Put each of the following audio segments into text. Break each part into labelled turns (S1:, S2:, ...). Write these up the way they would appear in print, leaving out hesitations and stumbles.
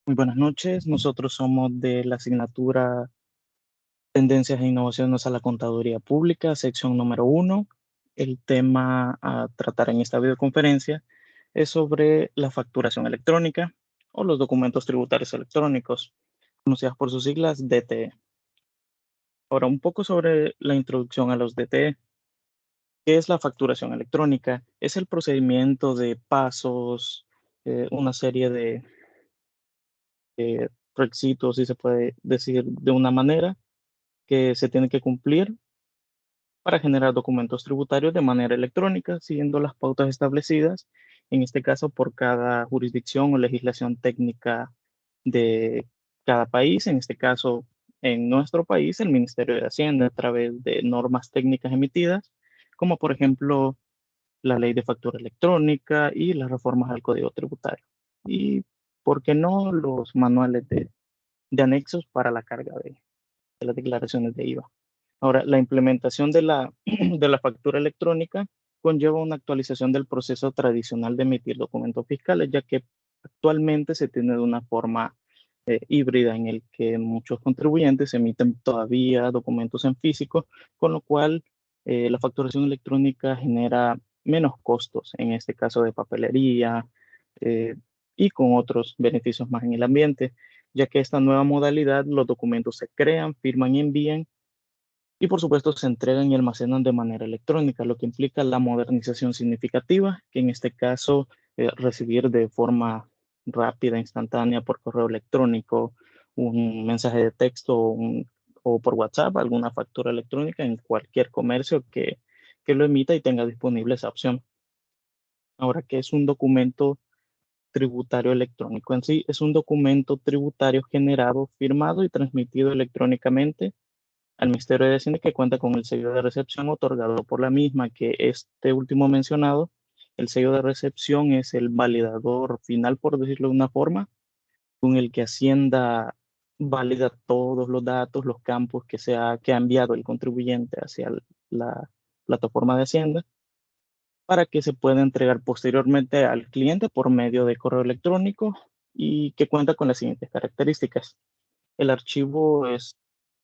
S1: Muy buenas noches. Nosotros somos de la asignatura Tendencias e Innovaciones a la Contaduría Pública, sección número 1. El tema a tratar en esta videoconferencia es sobre la facturación electrónica o los documentos tributarios electrónicos, conocidas por sus siglas DTE. Ahora, un poco sobre la introducción a los DTE. ¿Qué es la facturación electrónica? Es el procedimiento de pasos, una serie de requisitos, si se puede decir de una manera, que se tiene que cumplir para generar documentos tributarios de manera electrónica, siguiendo las pautas establecidas, en este caso por cada jurisdicción o legislación técnica de cada país. En este caso, en nuestro país, el Ministerio de Hacienda, a través de normas técnicas emitidas, como por ejemplo la Ley de Factura Electrónica y las reformas al Código Tributario. Y, ¿por qué no?, los manuales de anexos para la carga de las declaraciones de IVA. Ahora, la implementación de la, de la factura electrónica conlleva una actualización del proceso tradicional de emitir documentos fiscales, ya que actualmente se tiene de una forma híbrida en el que muchos contribuyentes emiten todavía documentos en físico, con lo cual la facturación electrónica genera menos costos, en este caso de papelería, eh, y con otros beneficios más en el ambiente, ya que esta nueva modalidad, los documentos se crean, firman y envían, y por supuesto se entregan y almacenan de manera electrónica, lo que implica la modernización significativa, que en este caso recibir de forma rápida, instantánea, por correo electrónico, un mensaje de texto o por WhatsApp, alguna factura electrónica en cualquier comercio que lo emita y tenga disponible esa opción. Ahora, ¿qué es un documento tributario electrónico? En sí, es un documento tributario generado, firmado y transmitido electrónicamente al Ministerio de Hacienda, que cuenta con el sello de recepción otorgado por la misma, que este último mencionado, el sello de recepción es el validador final, por decirlo de una forma, con el que Hacienda valida todos los datos, los campos que ha enviado el contribuyente hacia la plataforma de Hacienda, para que se pueda entregar posteriormente al cliente por medio de correo electrónico, y que cuenta con las siguientes características. El archivo es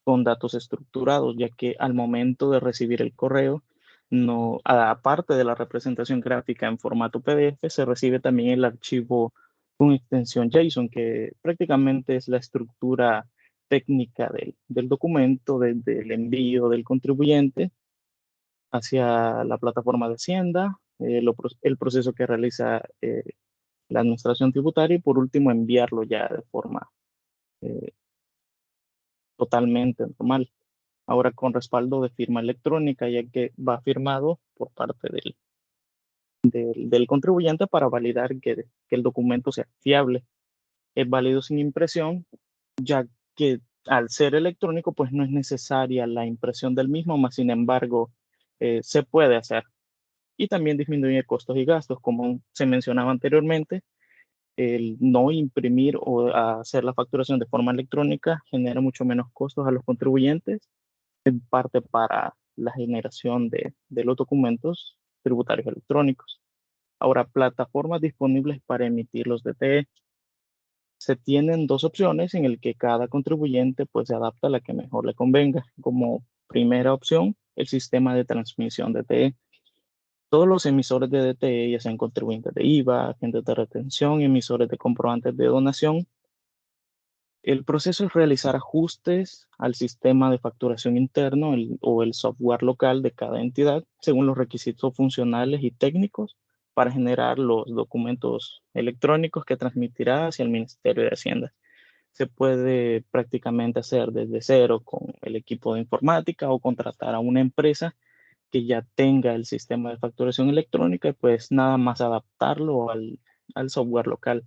S1: con datos estructurados, ya que al momento de recibir el correo, no, aparte de la representación gráfica en formato PDF, se recibe también el archivo con extensión JSON, que prácticamente es la estructura técnica del documento, desde el envío del contribuyente hacia la plataforma de Hacienda, el proceso que realiza la administración tributaria, y por último enviarlo ya de forma eh, totalmente normal. Ahora con respaldo de firma electrónica, ya que va firmado por parte del contribuyente para validar que el documento sea fiable. Es válido sin impresión, ya que al ser electrónico, pues no es necesaria la impresión del mismo, más sin embargo, se puede hacer. Y también disminuye costos y gastos, como se mencionaba anteriormente. El no imprimir o hacer la facturación de forma electrónica genera mucho menos costos a los contribuyentes, en parte para la generación de los documentos tributarios electrónicos. Ahora, plataformas disponibles para emitir los DTE. Se tienen dos opciones en el que cada contribuyente pues se adapta a la que mejor le convenga. Como primera opción, el sistema de transmisión DTE. Todos los emisores de DTE, ya sean contribuyentes de IVA, agentes de retención, emisores de comprobantes de donación, el proceso es realizar ajustes al sistema de facturación interno o el software local de cada entidad, según los requisitos funcionales y técnicos, para generar los documentos electrónicos que transmitirá hacia el Ministerio de Hacienda. Se puede prácticamente hacer desde cero con el equipo de informática, o contratar a una empresa que ya tenga el sistema de facturación electrónica, y pues nada más adaptarlo al software local.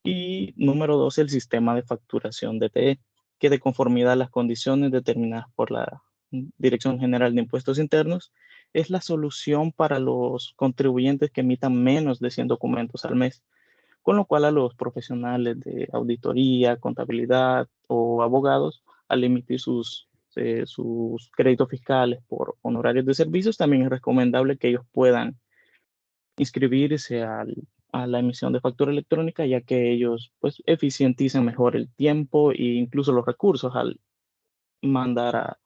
S1: Y número dos, el sistema de facturación DTE, que de conformidad a las condiciones determinadas por la Dirección General de Impuestos Internos, es la solución para los contribuyentes que emitan menos de 100 documentos al mes, con lo cual a los profesionales de auditoría, contabilidad o abogados, al emitir sus créditos fiscales por honorarios de servicios, también es recomendable que ellos puedan inscribirse a la emisión de factura electrónica, ya que ellos pues eficientizan mejor el tiempo e incluso los recursos al mandar a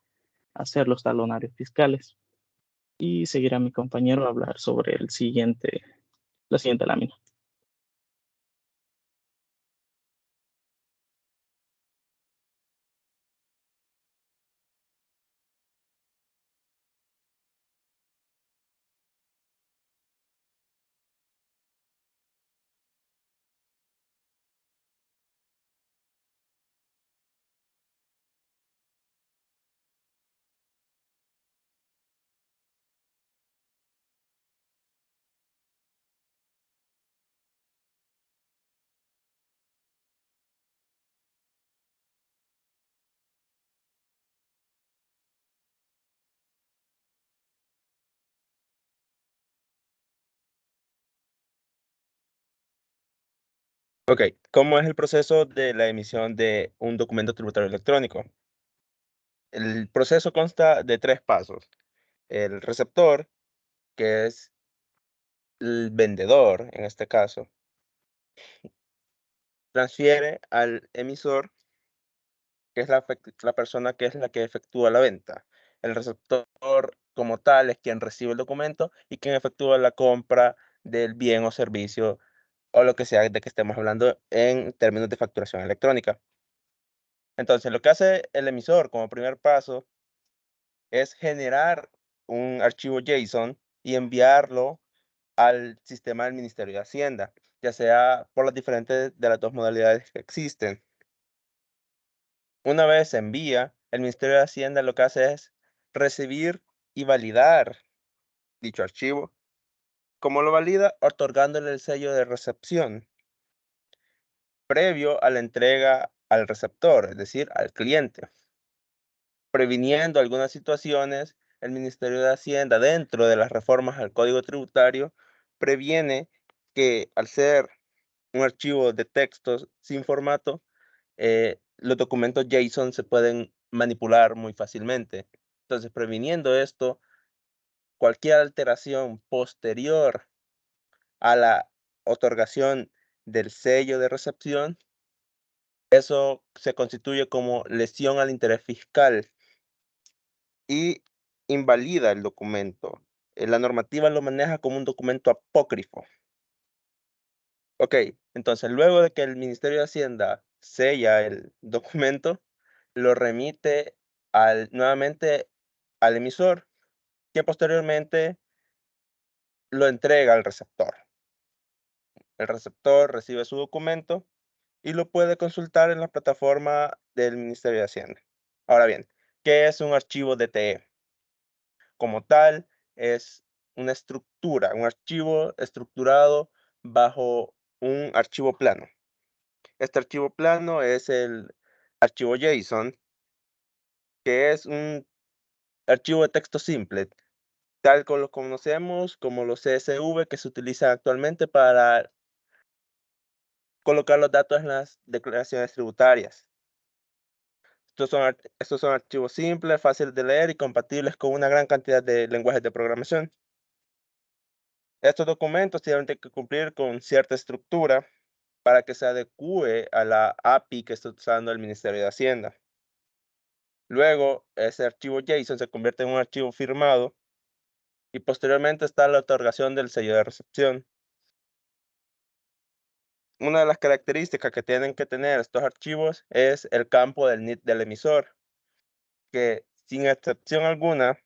S1: hacer los talonarios fiscales. Y seguirá mi compañero a hablar sobre la siguiente lámina.
S2: Ok, ¿cómo es el proceso de la emisión de un documento tributario electrónico? El proceso consta de 3 pasos. El receptor, que es el vendedor, en este caso, transfiere al emisor, que es la persona que es la que efectúa la venta. El receptor como tal es quien recibe el documento y quien efectúa la compra del bien o servicio o lo que sea de que estemos hablando en términos de facturación electrónica. Entonces, lo que hace el emisor como primer paso es generar un archivo JSON y enviarlo al sistema del Ministerio de Hacienda, ya sea por las diferentes de las 2 modalidades que existen. Una vez se envía, el Ministerio de Hacienda lo que hace es recibir y validar dicho archivo. ¿Cómo lo valida? Otorgándole el sello de recepción previo a la entrega al receptor, es decir, al cliente. Previniendo algunas situaciones, el Ministerio de Hacienda, dentro de las reformas al Código Tributario, previene que al ser un archivo de textos sin formato, los documentos JSON se pueden manipular muy fácilmente. Entonces, previniendo esto, cualquier alteración posterior a la otorgación del sello de recepción, eso se constituye como lesión al interés fiscal y invalida el documento. La normativa lo maneja como un documento apócrifo. Ok, entonces luego de que el Ministerio de Hacienda sella el documento, lo remite nuevamente al emisor, que posteriormente lo entrega al receptor. El receptor recibe su documento y lo puede consultar en la plataforma del Ministerio de Hacienda. Ahora bien, ¿qué es un archivo DTE? Como tal, es una estructura, un archivo estructurado bajo un archivo plano. Este archivo plano es el archivo JSON, que es un archivo de texto simple, tal como lo conocemos como los CSV que se utilizan actualmente para colocar los datos en las declaraciones tributarias. Estos son archivos simples, fáciles de leer y compatibles con una gran cantidad de lenguajes de programación. Estos documentos tienen que cumplir con cierta estructura para que se adecue a la API que está usando el Ministerio de Hacienda. Luego, ese archivo JSON se convierte en un archivo firmado y posteriormente está la otorgación del sello de recepción. Una de las características que tienen que tener estos archivos es el campo del NIT del emisor, que sin excepción alguna,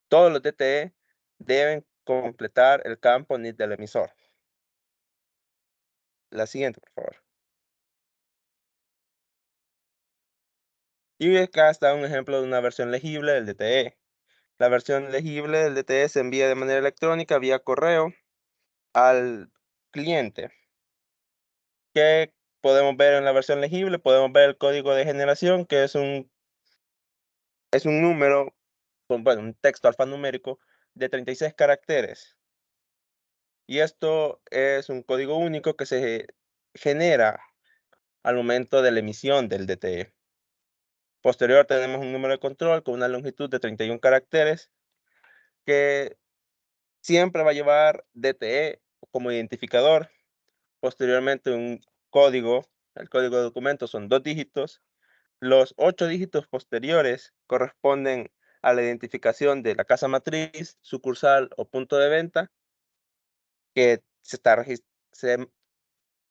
S2: todos los DTE deben completar el campo NIT del emisor. La siguiente, por favor. Y acá está un ejemplo de una versión legible del DTE. La versión legible del DTE se envía de manera electrónica vía correo al cliente. ¿Qué podemos ver en la versión legible? Podemos ver el código de generación, que es un número, bueno, un texto alfanumérico de 36 caracteres. Y esto es un código único que se genera al momento de la emisión del DTE. Posterior tenemos un número de control con una longitud de 31 caracteres que siempre va a llevar DTE como identificador. Posteriormente un código, el código de documento son 2 dígitos. Los 8 dígitos posteriores corresponden a la identificación de la casa matriz, sucursal o punto de venta que se,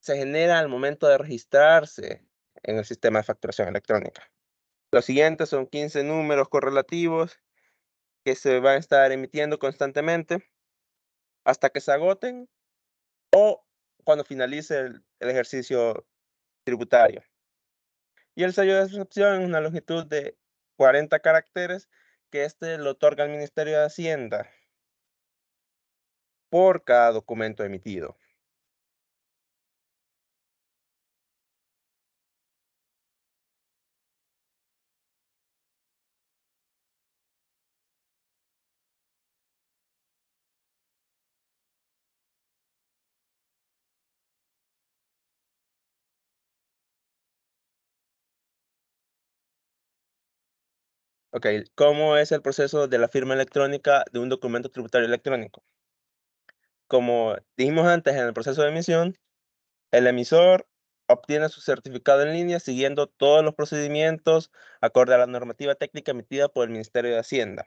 S2: se genera al momento de registrarse en el sistema de facturación electrónica. Los siguientes son 15 números correlativos que se van a estar emitiendo constantemente hasta que se agoten o cuando finalice el ejercicio tributario. Y el sello de recepción es una longitud de 40 caracteres que lo otorga el Ministerio de Hacienda por cada documento emitido. Ok, ¿cómo es el proceso de la firma electrónica de un documento tributario electrónico? Como dijimos antes en el proceso de emisión, el emisor obtiene su certificado en línea siguiendo todos los procedimientos acorde a la normativa técnica emitida por el Ministerio de Hacienda.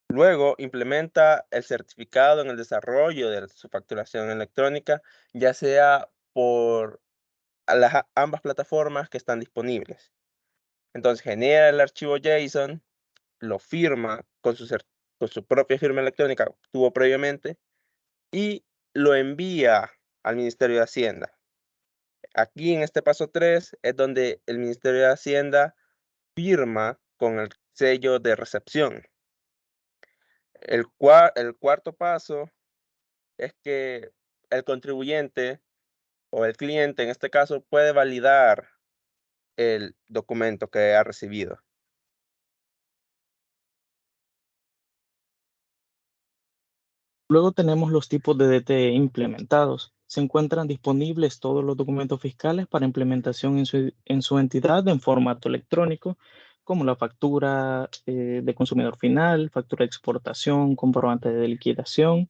S2: Luego implementa el certificado en el desarrollo de su facturación electrónica, ya sea por ambas plataformas que están disponibles. Entonces genera el archivo JSON, lo firma con su propia firma electrónica que obtuvo previamente y lo envía al Ministerio de Hacienda. Aquí en este paso 3 es donde el Ministerio de Hacienda firma con el sello de recepción. El cuarto paso es que el contribuyente o el cliente, en este caso, puede validar el documento que ha recibido.
S1: Luego tenemos los tipos de DTE implementados. Se encuentran disponibles todos los documentos fiscales para implementación en su entidad en formato electrónico, como la factura de consumidor final, factura de exportación, comprobante de liquidación,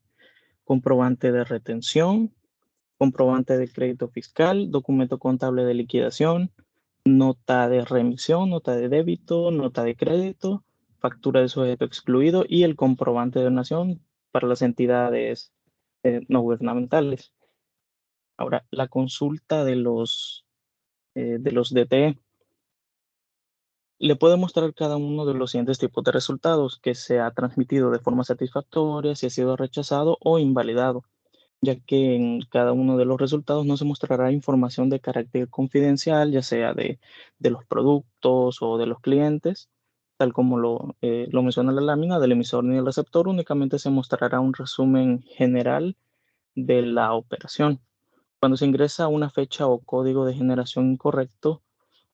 S1: comprobante de retención, comprobante de crédito fiscal, documento contable de liquidación, nota de remisión, nota de débito, nota de crédito, factura de sujeto excluido y el comprobante de donación para las entidades no gubernamentales. Ahora, la consulta de los DTE le puede mostrar cada uno de los siguientes tipos de resultados que se ha transmitido de forma satisfactoria, si ha sido rechazado o invalidado, ya que en cada uno de los resultados no se mostrará información de carácter confidencial, ya sea de los productos o de los clientes, tal como lo menciona la lámina del emisor ni el receptor, únicamente se mostrará un resumen general de la operación. Cuando se ingresa una fecha o código de generación incorrecto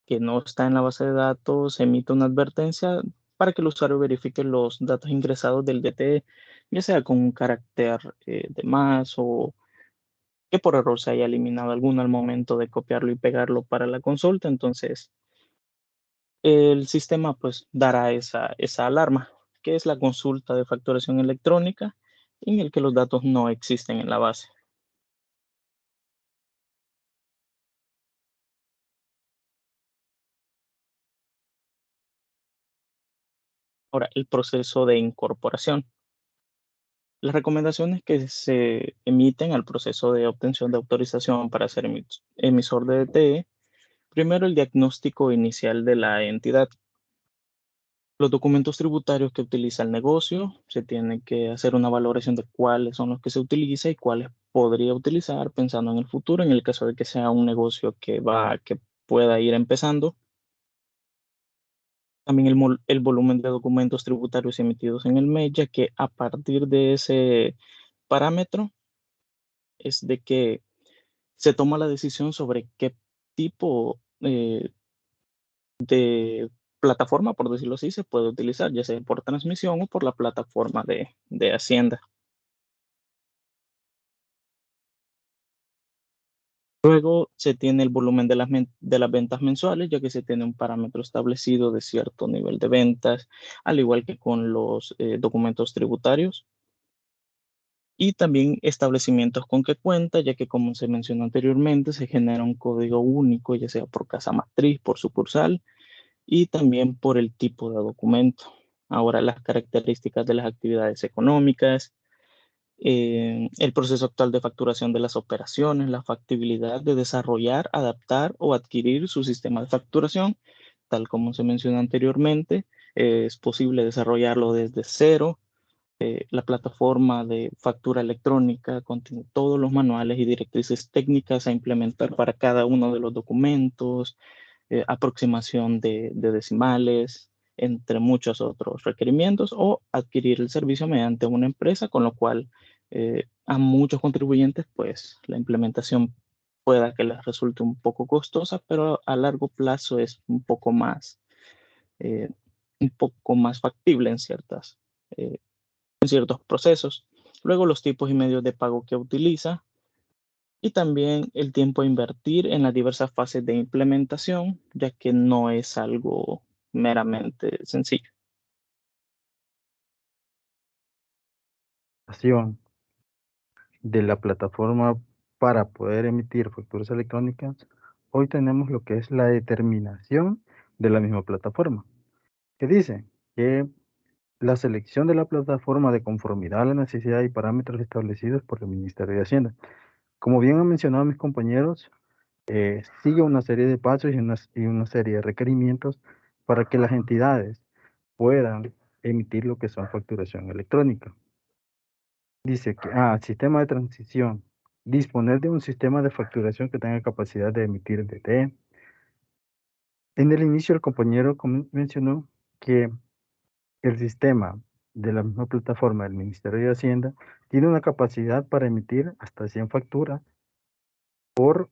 S1: que no está en la base de datos, se emite una advertencia para que el usuario verifique los datos ingresados del DTE, ya sea con un carácter de más o que por error se haya eliminado alguno al momento de copiarlo y pegarlo para la consulta. Entonces, el sistema pues dará esa alarma, que es la consulta de facturación electrónica, en el que los datos no existen en la base. Ahora, el proceso de incorporación. Las recomendaciones que se emiten al proceso de obtención de autorización para ser emisor de DTE, primero el diagnóstico inicial de la entidad. Los documentos tributarios que utiliza el negocio, se tiene que hacer una valoración de cuáles son los que se utiliza y cuáles podría utilizar pensando en el futuro, en el caso de que sea un negocio que pueda ir empezando. También el volumen de documentos tributarios emitidos en el mes, ya que a partir de ese parámetro es de que se toma la decisión sobre qué tipo de plataforma, por decirlo así, se puede utilizar, ya sea por transmisión o por la plataforma de Hacienda. Luego se tiene el volumen de las ventas mensuales, ya que se tiene un parámetro establecido de cierto nivel de ventas, al igual que con los documentos tributarios. y también establecimientos con que cuenta, ya que como se mencionó anteriormente, se genera un código único, ya sea por casa matriz, por sucursal y también por el tipo de documento. Ahora, las características de las actividades económicas, el proceso actual de facturación de las operaciones, la factibilidad de desarrollar, adaptar o adquirir su sistema de facturación, tal como se mencionó anteriormente, es posible desarrollarlo desde cero. La plataforma de factura electrónica contiene todos los manuales y directrices técnicas a implementar para cada uno de los documentos, aproximación de decimales, entre muchos otros requerimientos, o adquirir el servicio mediante una empresa, con lo cual a muchos contribuyentes, pues la implementación pueda que les resulte un poco costosa, pero a largo plazo es eh, un poco más factible eh, en ciertos procesos. Luego los tipos y medios de pago que utiliza y también el tiempo a invertir en las diversas fases de implementación, ya que no es algo meramente sencillo.
S3: De la plataforma para poder emitir facturas electrónicas, hoy tenemos lo que es la determinación de la misma plataforma, que dice que la selección de la plataforma de conformidad a la necesidad y parámetros establecidos por el Ministerio de Hacienda. Como bien han mencionado mis compañeros, sigue una serie de pasos y una serie de requerimientos para que las entidades puedan emitir lo que son facturación electrónica. Dice que, sistema de transición, disponer de un sistema de facturación que tenga capacidad de emitir DT. En el inicio el compañero mencionó que el sistema de la misma plataforma del Ministerio de Hacienda tiene una capacidad para emitir hasta 100 facturas por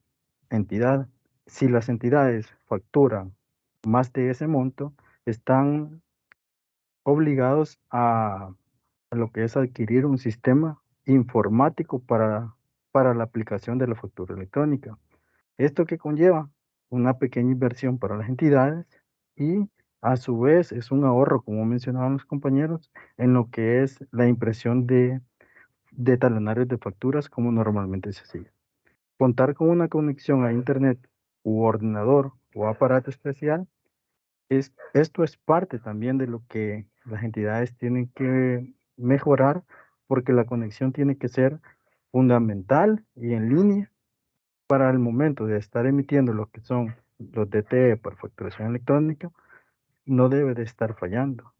S3: entidad. Si las entidades facturan más de ese monto, están obligados a lo que es adquirir un sistema informático para la aplicación de la factura electrónica. Esto que conlleva una pequeña inversión para las entidades y a su vez es un ahorro, como mencionaban los compañeros, en lo que es la impresión de talonarios de facturas como normalmente se hacía. Contar con una conexión a internet u ordenador o aparato especial, esto es parte también de lo que las entidades tienen que mejorar, porque la conexión tiene que ser fundamental y en línea para el momento de estar emitiendo lo que son los DTE por facturación electrónica. No debe de estar fallando.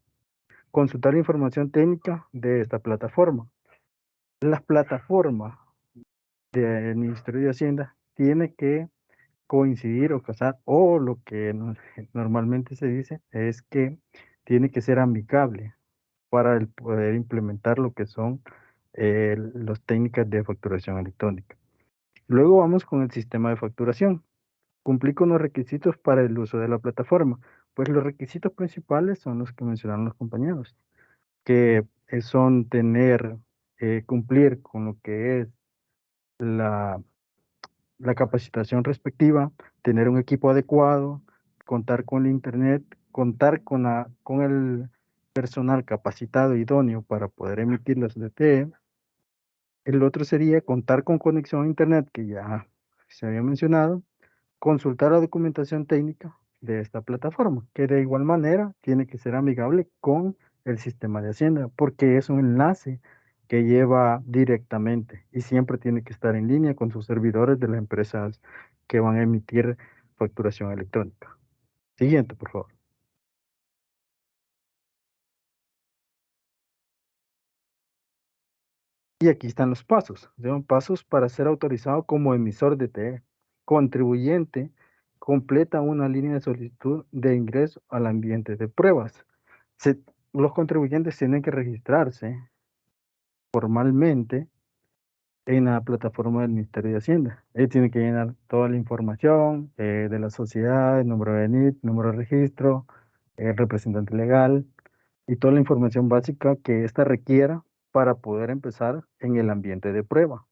S3: Consultar información técnica de esta plataforma. Las plataformas del Ministerio de Hacienda tiene que coincidir o casar, o lo que normalmente se dice es que tiene que ser amigable para el poder implementar lo que son las técnicas de facturación electrónica. Luego vamos con el sistema de facturación. Cumplir con los requisitos para el uso de la plataforma. Pues los requisitos principales son los que mencionaron los compañeros, que son cumplir con lo que es la la capacitación respectiva, tener un equipo adecuado, contar con el internet, contar con el personal capacitado idóneo para poder emitir las DTE. El otro sería contar con conexión a internet, que ya se había mencionado, consultar la documentación técnica de esta plataforma, que de igual manera tiene que ser amigable con el sistema de Hacienda, porque es un enlace que lleva directamente y siempre tiene que estar en línea con sus servidores de las empresas que van a emitir facturación electrónica. Siguiente, por favor. Y aquí están los pasos. Son pasos para ser autorizado como emisor de TE. Contribuyente completa una línea de solicitud de ingreso al ambiente de pruebas. Los contribuyentes tienen que registrarse formalmente en la plataforma del Ministerio de Hacienda. Ellos tienen que llenar toda la información de la sociedad, el número de NIT, número de registro, el representante legal y toda la información básica que ésta requiera para poder empezar en el ambiente de prueba.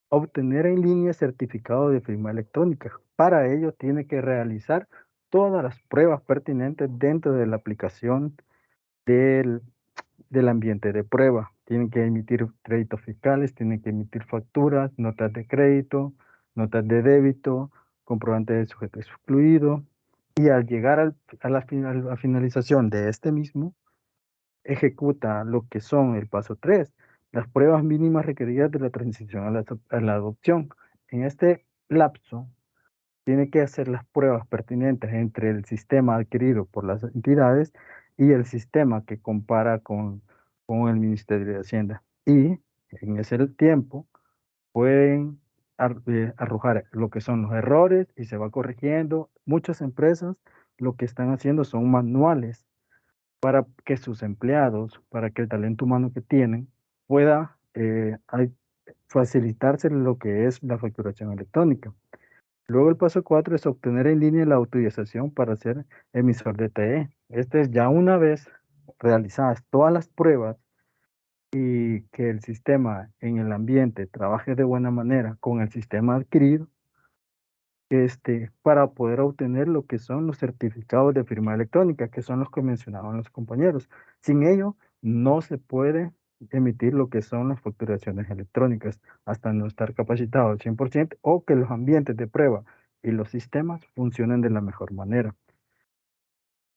S3: Obtener en línea certificado de firma electrónica. Para ello tiene que realizar todas las pruebas pertinentes dentro de la aplicación del ambiente de prueba. Tienen que emitir créditos fiscales, tienen que emitir facturas, notas de crédito, notas de débito, comprobante de sujeto excluido. Y al llegar a la finalización de este mismo, ejecuta lo que son el paso 3, las pruebas mínimas requeridas de la transición a la adopción. En este lapso, tiene que hacer las pruebas pertinentes entre el sistema adquirido por las entidades y el sistema que compara con el Ministerio de Hacienda. Y en ese tiempo pueden arrojar lo que son los errores y se va corrigiendo. Muchas empresas lo que están haciendo son manuales para que sus empleados, para que el talento humano que tienen pueda facilitarse lo que es la facturación electrónica. Luego el paso 4 es obtener en línea la autorización para ser emisor de TE. Este es ya una vez realizadas todas las pruebas y que el sistema en el ambiente trabaje de buena manera con el sistema adquirido, para poder obtener lo que son los certificados de firma electrónica, que son los que mencionaban los compañeros. Sin ello, no se puede emitir lo que son las facturaciones electrónicas hasta no estar capacitado al 100% o que los ambientes de prueba y los sistemas funcionen de la mejor manera.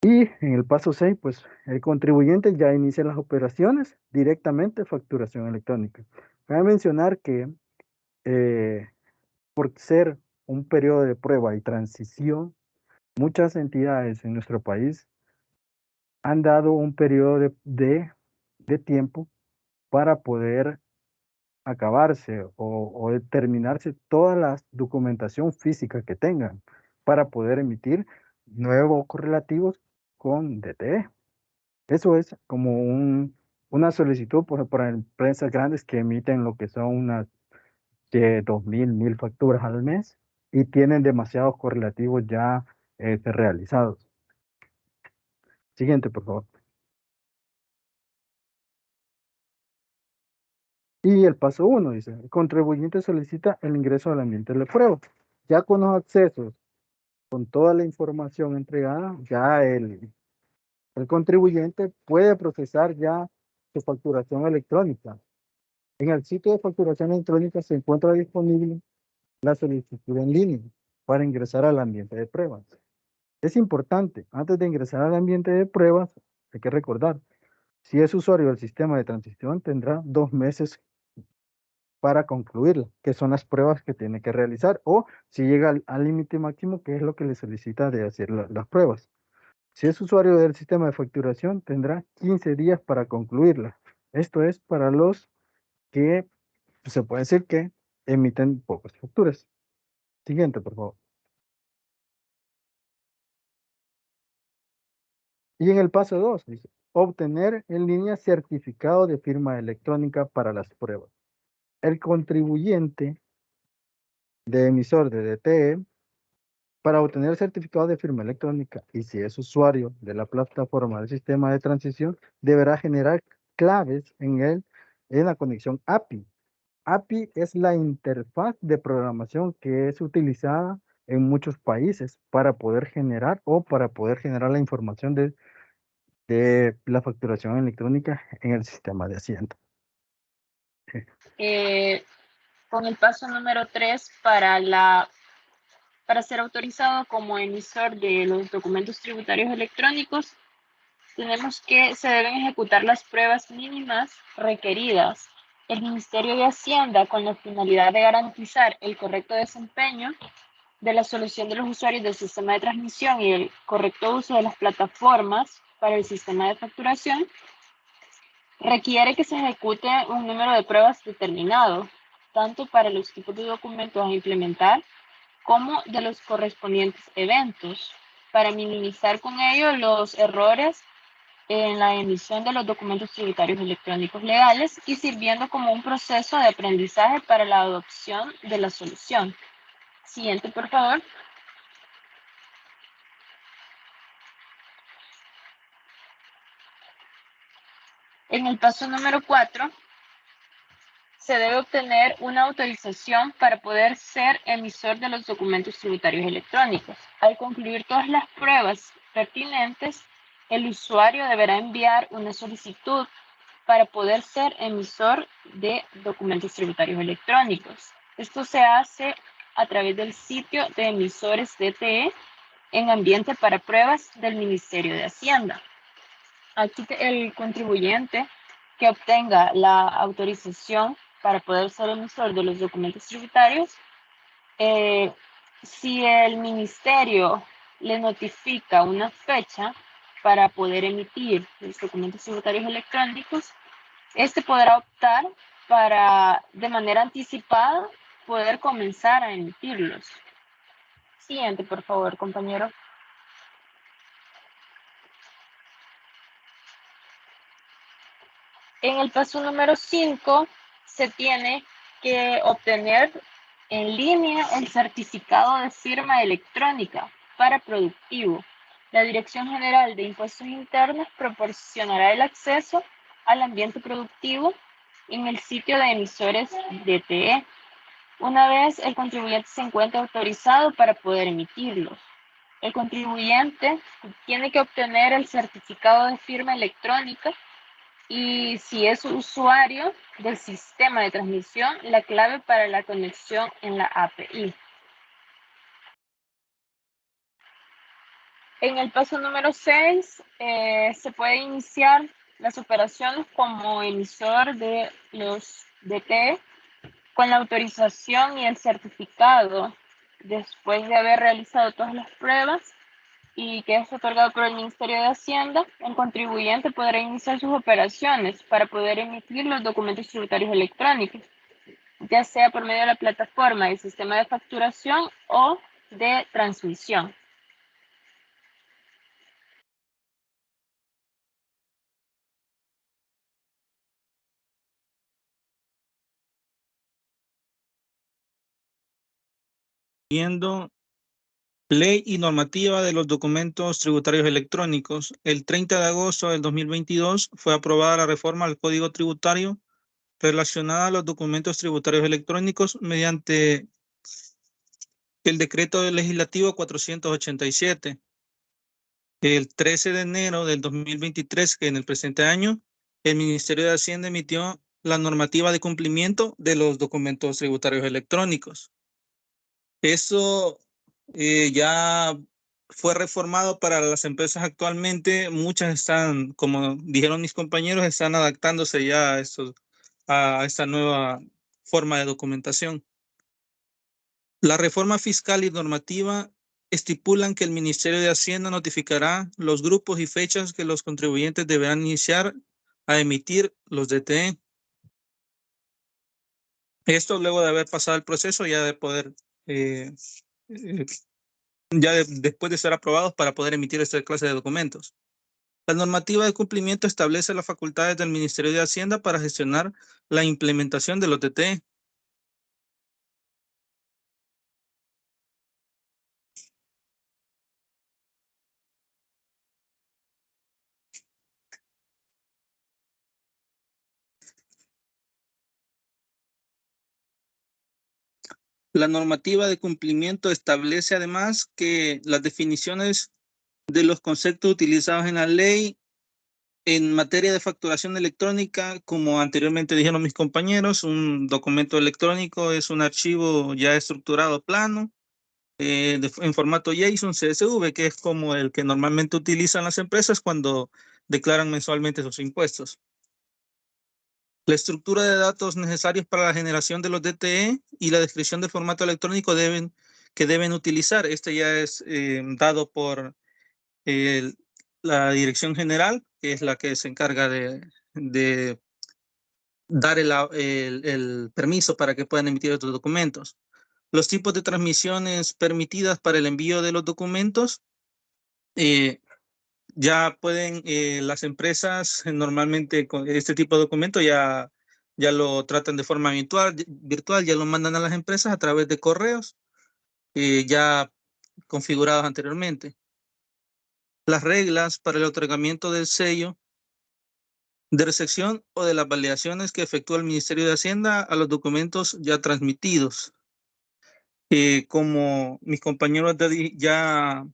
S3: Y en el paso 6, pues el contribuyente ya inicia las operaciones directamente facturación electrónica. Cabe mencionar que por ser un periodo de prueba y transición, muchas entidades en nuestro país han dado un periodo de tiempo para poder acabarse o terminarse toda la documentación física que tengan para poder emitir nuevos correlativos con DTE. Eso es como una solicitud para empresas grandes que emiten lo que son unas de 2.000, 1.000 facturas al mes y tienen demasiados correlativos ya realizados. Siguiente, por favor. Y el paso 1 dice, el contribuyente solicita el ingreso al ambiente de prueba. Ya con los accesos, con toda la información entregada, ya el contribuyente puede procesar ya su facturación electrónica. En el sitio de facturación electrónica se encuentra disponible la solicitud en línea para ingresar al ambiente de pruebas. Es importante, antes de ingresar al ambiente de pruebas, hay que recordar, si es usuario del sistema de transición, tendrá 2 meses para concluirla, que son las pruebas que tiene que realizar, o si llega al límite máximo, que es lo que le solicita de hacer las pruebas. Si es usuario del sistema de facturación, tendrá 15 días para concluirla. Esto es para los que se puede decir que emiten pocas facturas. Siguiente, por favor. Y en el paso 2, dice, obtener en línea certificado de firma electrónica para las pruebas. El contribuyente de emisor de DTE, para obtener certificado de firma electrónica y si es usuario de la plataforma del sistema de transición, deberá generar claves en la conexión API. API es la interfaz de programación que es utilizada en muchos países para poder generar la información de la facturación electrónica en el sistema de Hacienda.
S4: Con el paso número 3, para ser autorizado como emisor de los documentos tributarios electrónicos, tenemos que se deben ejecutar las pruebas mínimas requeridas. El Ministerio de Hacienda, con la finalidad de garantizar el correcto desempeño de la solución de los usuarios del sistema de transmisión y el correcto uso de las plataformas para el sistema de facturación, requiere que se ejecute un número de pruebas determinado, tanto para los tipos de documentos a implementar como de los correspondientes eventos, para minimizar con ello los errores en la emisión de los documentos tributarios electrónicos legales y sirviendo como un proceso de aprendizaje para la adopción de la solución. Siguiente, por favor. En el paso número 4, se debe obtener una autorización para poder ser emisor de los documentos tributarios electrónicos. Al concluir todas las pruebas pertinentes, el usuario deberá enviar una solicitud para poder ser emisor de documentos tributarios electrónicos. Esto se hace a través del sitio de emisores DTE en ambiente para pruebas del Ministerio de Hacienda. Aquí el contribuyente que obtenga la autorización para poder ser emisor de los documentos tributarios, si el ministerio le notifica una fecha para poder emitir los documentos tributarios electrónicos, este podrá optar para, de manera anticipada, poder comenzar a emitirlos. Siguiente, por favor, compañero. En el paso número 5 se tiene que obtener en línea el certificado de firma electrónica para productivo. La Dirección General de Impuestos Internos proporcionará el acceso al ambiente productivo en el sitio de emisores DTE, una vez el contribuyente se encuentre autorizado para poder emitirlos. El contribuyente tiene que obtener el certificado de firma electrónica y, si es usuario del sistema de transmisión, la clave para la conexión en la API. En el paso número 6 se puede iniciar las operaciones como emisor de los DTE con la autorización y el certificado después de haber realizado todas las pruebas y que es otorgado por el Ministerio de Hacienda. El contribuyente podrá iniciar sus operaciones para poder emitir los documentos tributarios electrónicos, ya sea por medio de la plataforma del sistema de facturación o de transmisión.
S5: Viendo ley y normativa de los documentos tributarios electrónicos. El 30 de agosto del 2022 fue aprobada la reforma al Código Tributario relacionada a los documentos tributarios electrónicos mediante el decreto legislativo 487. El 13 de enero del 2023, que en el presente año, el Ministerio de Hacienda emitió la normativa de cumplimiento de los documentos tributarios electrónicos. Eso ya fue reformado para las empresas actualmente. Muchas están, como dijeron mis compañeros, están adaptándose ya a esta nueva forma de documentación. La reforma fiscal y normativa estipulan que el Ministerio de Hacienda notificará los grupos y fechas que los contribuyentes deberán iniciar a emitir los DTE. Esto luego de haber pasado el proceso ya de poder después de ser aprobados para poder emitir esta clase de documentos. La normativa de cumplimiento establece las facultades del Ministerio de Hacienda para gestionar la implementación de los DTE. La normativa de cumplimiento establece además que las definiciones de los conceptos utilizados en la ley en materia de facturación electrónica, como anteriormente dijeron mis compañeros, un documento electrónico es un archivo ya estructurado plano en formato JSON, CSV, que es como el que normalmente utilizan las empresas cuando declaran mensualmente sus impuestos. La estructura de datos necesarios para la generación de los DTE y la descripción del formato electrónico que deben utilizar. Este ya es dado por la Dirección General, que es la que se encarga de dar el permiso para que puedan emitir estos documentos. Los tipos de transmisiones permitidas para el envío de los documentos, ya pueden las empresas normalmente con este tipo de documento ya lo tratan de forma virtual, ya lo mandan a las empresas a través de correos ya configurados anteriormente. Las reglas para el otorgamiento del sello de recepción o de las validaciones que efectúa el Ministerio de Hacienda a los documentos ya transmitidos. Como mis compañeros ya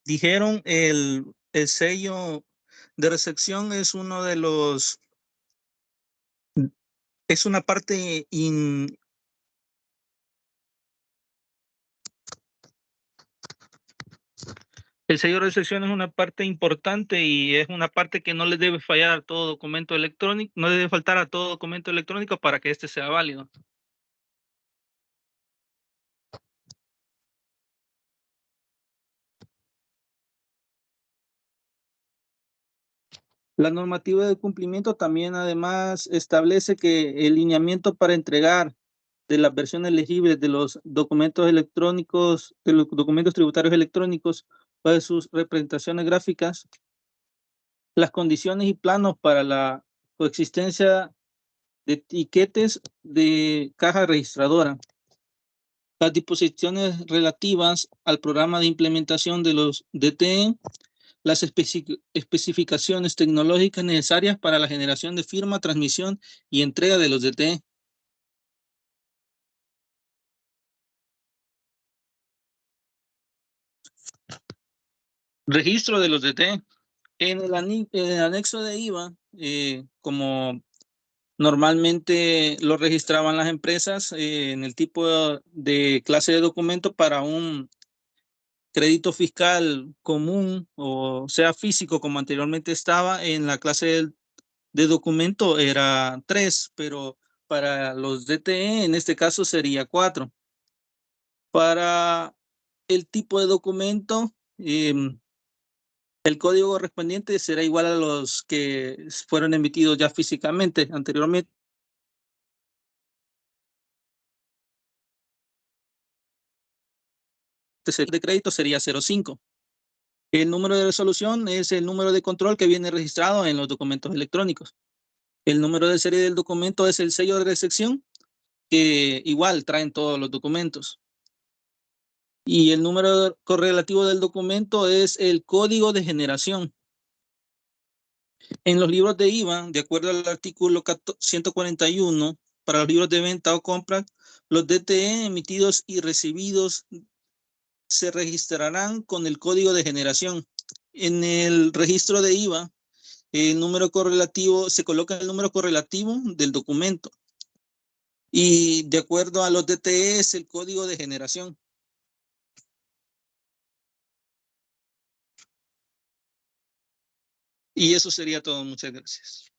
S5: dijeron, el sello de recepción es uno de los Es una parte El sello de recepción es una parte importante y es una parte que no le debe fallar a todo documento electrónico, no le debe faltar a todo documento electrónico para que este sea válido. La normativa de cumplimiento también además establece que el lineamiento para entregar de las versiones legibles de los documentos electrónicos, de los documentos tributarios electrónicos o de sus representaciones gráficas, las condiciones y planos para la coexistencia de etiquetes de caja registradora, las disposiciones relativas al programa de implementación de los DTE, las especificaciones tecnológicas necesarias para la generación de firma, transmisión y entrega de los DTE. Registro de los DTE. En el anexo de IVA, como normalmente lo registraban las empresas en el tipo de clase de documento para un crédito fiscal común o sea físico como anteriormente estaba en la clase de documento era 3, pero para los DTE en este caso sería 4. Para el tipo de documento, el código correspondiente será igual a los que fueron emitidos ya físicamente anteriormente. El de crédito sería 05. El número de resolución es el número de control que viene registrado en los documentos electrónicos. El número de serie del documento es el sello de recepción, que igual traen todos los documentos. Y el número correlativo del documento es el código de generación. En los libros de IVA, de acuerdo al artículo 141, para los libros de venta o compra, los DTE emitidos y recibidos se registrarán con el código de generación. En el registro de IVA, el número correlativo, se coloca el número correlativo del documento. Y de acuerdo a los DTE es el código de generación. Y eso sería todo. Muchas gracias.